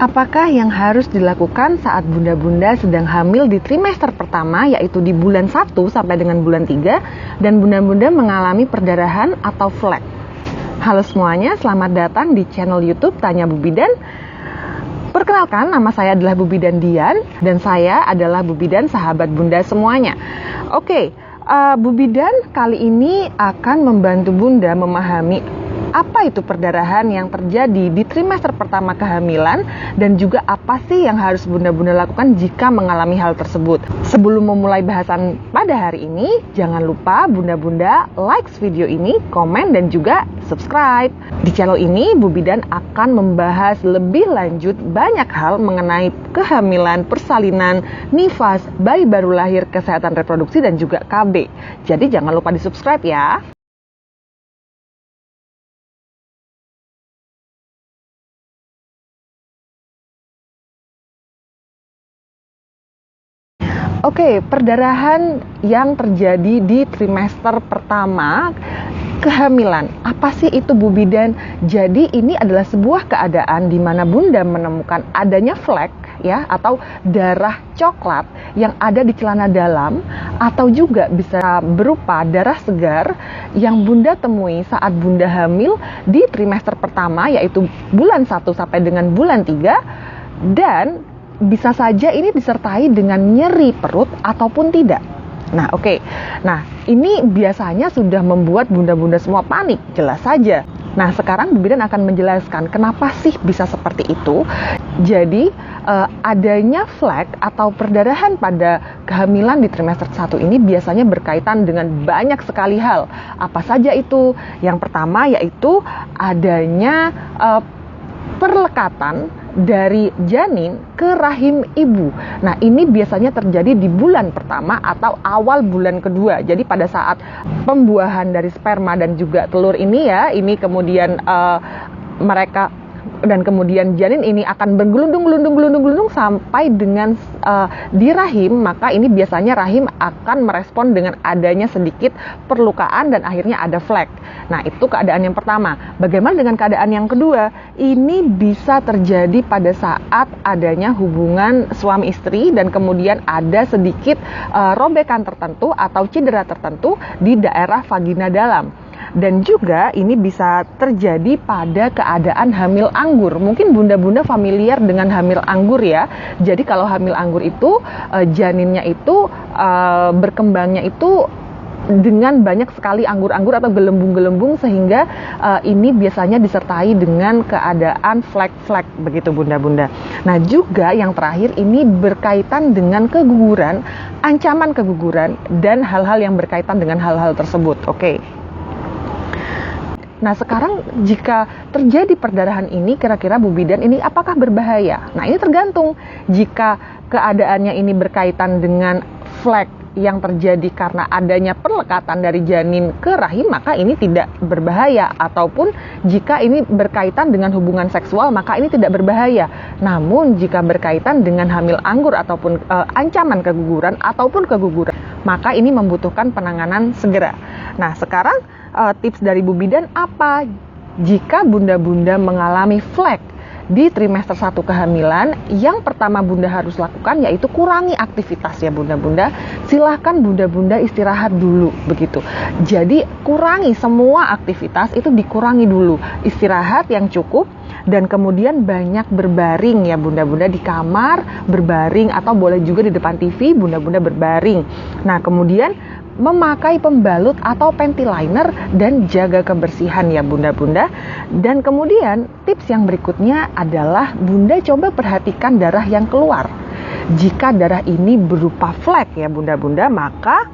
Apakah yang harus dilakukan saat bunda-bunda sedang hamil di trimester pertama, yaitu di bulan 1 sampai dengan bulan 3, dan bunda-bunda mengalami perdarahan atau flek? Halo semuanya, selamat datang di channel YouTube Tanya Bu Bidan. Perkenalkan, nama saya adalah Bu Bidan Dian, dan saya adalah Bu Bidan sahabat bunda semuanya. Oke, Bu Bidan kali ini akan membantu bunda memahami apa itu perdarahan yang terjadi di trimester pertama kehamilan dan juga apa sih yang harus bunda-bunda lakukan jika mengalami hal tersebut. Sebelum memulai bahasan pada hari ini, jangan lupa bunda-bunda like video ini, komen dan juga subscribe. Di channel ini, Bu Bidan akan membahas lebih lanjut banyak hal mengenai kehamilan, persalinan, nifas, bayi baru lahir, kesehatan reproduksi dan juga KB. Jadi jangan lupa di subscribe ya. Oke, perdarahan yang terjadi di trimester pertama kehamilan. Apa sih itu Bu Bidan? Jadi ini adalah sebuah keadaan di mana bunda menemukan adanya flek ya atau darah coklat yang ada di celana dalam atau juga bisa berupa darah segar yang bunda temui saat bunda hamil di trimester pertama yaitu bulan 1 sampai dengan bulan 3 dan bisa saja ini disertai dengan nyeri perut ataupun tidak. Nah, oke. Nah, ini biasanya sudah membuat bunda-bunda semua panik, jelas saja. Nah, sekarang Bu Bidan akan menjelaskan kenapa sih bisa seperti itu. Jadi, adanya flek atau perdarahan pada kehamilan di trimester 1 ini biasanya berkaitan dengan banyak sekali hal. Apa saja itu? Yang pertama yaitu adanya perlekatan dari janin ke rahim ibu. Nah, ini biasanya terjadi di bulan pertama atau awal bulan kedua. Jadi pada saat pembuahan dari sperma dan juga telur ini ya, ini kemudian mereka dan kemudian janin ini akan bergelundung sampai dengan di rahim, maka ini biasanya rahim akan merespon dengan adanya sedikit perlukaan dan akhirnya ada flek. Nah, itu keadaan yang pertama. Bagaimana dengan keadaan yang kedua? Ini bisa terjadi pada saat adanya hubungan suami istri dan kemudian ada sedikit robekan tertentu atau cedera tertentu di daerah vagina dalam. Dan juga ini bisa terjadi pada keadaan hamil anggur. Mungkin bunda-bunda familiar dengan hamil anggur ya. Jadi kalau hamil anggur itu janinnya itu berkembangnya itu dengan banyak sekali anggur-anggur atau gelembung-gelembung sehingga ini biasanya disertai dengan keadaan flek-flek begitu bunda-bunda. Nah, juga yang terakhir ini berkaitan dengan keguguran, ancaman keguguran dan hal-hal yang berkaitan dengan hal-hal tersebut. Oke. Nah, sekarang jika terjadi perdarahan ini, kira-kira Bu Bidan ini apakah berbahaya? Nah, ini tergantung. Jika keadaannya ini berkaitan dengan flek yang terjadi karena adanya perlekatan dari janin ke rahim, maka ini tidak berbahaya. Ataupun jika ini berkaitan dengan hubungan seksual, maka ini tidak berbahaya. Namun, jika berkaitan dengan hamil anggur ataupun ancaman keguguran ataupun keguguran, maka ini membutuhkan penanganan segera. Nah, sekarang tips dari Bu Bidan apa? Jika bunda-bunda mengalami flek di trimester 1 kehamilan, yang pertama bunda harus lakukan yaitu kurangi aktivitas ya bunda-bunda. Silahkan bunda-bunda istirahat dulu begitu. Jadi kurangi semua aktivitas itu dikurangi dulu. Istirahat yang cukup dan kemudian banyak berbaring ya bunda-bunda di kamar, berbaring atau boleh juga di depan TV bunda-bunda berbaring. Nah, kemudian memakai pembalut atau panty liner dan jaga kebersihan ya bunda-bunda. Dan kemudian tips yang berikutnya adalah bunda coba perhatikan darah yang keluar. Jika darah ini berupa flek ya bunda-bunda, maka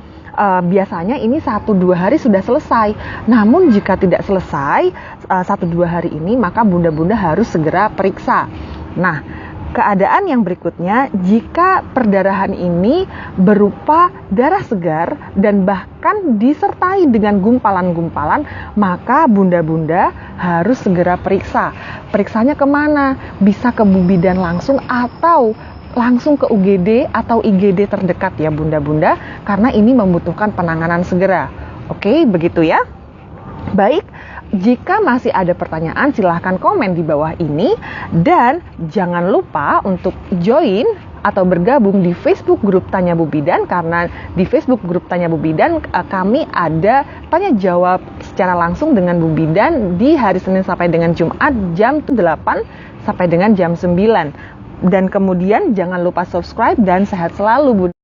biasanya ini 1-2 hari sudah selesai. Namun jika tidak selesai 1-2 hari ini, maka bunda-bunda harus segera periksa. Nah, keadaan yang berikutnya, jika perdarahan ini berupa darah segar dan bahkan disertai dengan gumpalan-gumpalan, maka bunda-bunda harus segera periksa. Periksanya kemana? Bisa ke Bu Bidan langsung atau langsung ke UGD atau IGD terdekat ya bunda-bunda, karena ini membutuhkan penanganan segera. Oke, begitu ya. Baik, Jika masih ada pertanyaan, silahkan komen di bawah ini. Dan jangan lupa untuk join atau bergabung di Facebook grup Tanya Bu Bidan, karena di Facebook grup Tanya Bu Bidan kami ada tanya jawab secara langsung dengan Bu Bidan di hari Senin sampai dengan Jumat jam 8 sampai dengan jam 9. Dan kemudian jangan lupa subscribe dan sehat selalu Bu.